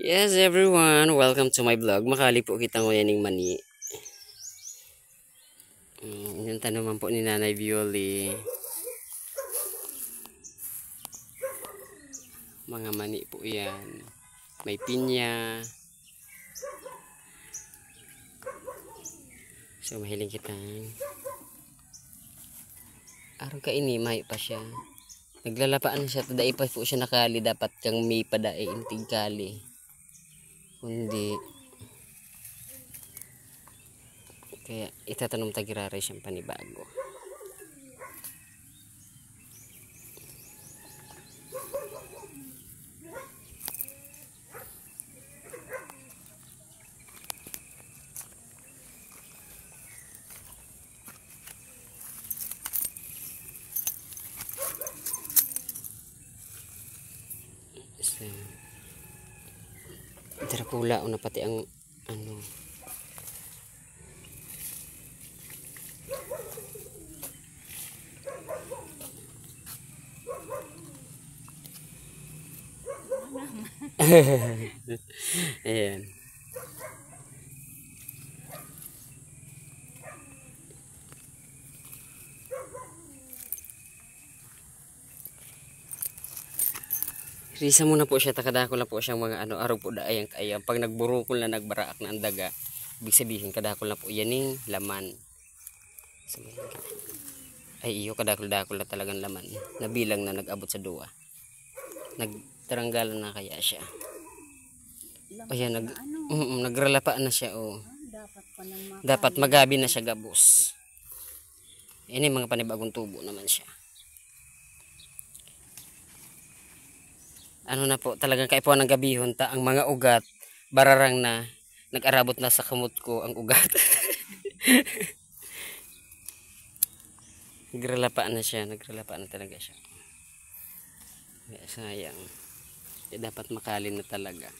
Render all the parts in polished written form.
Yes everyone, welcome to my vlog. Makali po kita ngayon ng mani. Yung tanaman po ni Nanay Violi. Mga mani po yan. May pinya. So mahiling kita. Araw ka ini, may pa siya. Naglalapaan siya. Tadai pa po siya nakali. Dapat kang may padai inting kali. Kundi. Kaya itatanong tagirari siyang panibago. Dracula o na pati ang ano. Ayan. Risa muna po siya, takadako lang po siyang mga ano, araw po daayang kaya. Pag nagburukol na nagbaraak na ang daga, ibig sabihin kadako lang po yaning laman. Ay iyo, kadakol-dakol na talagang laman. Nabilang na nag-abot sa duwa. Nagtaranggalan na kaya siya. Ayan, nagralapa na siya. Oh. Dapat magabi na siya gabos. Ini mga panibagong tubo naman siya. Ano na po, talagang kaipuan ng gabihon ta ang mga ugat, bararang na, nag-arabot na sa kamot ko ang ugat. Nagralapaan na siya, nagralapaan na talaga siya. Kaya sayang. Kaya dapat makalin na talaga.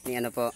Ni ano po?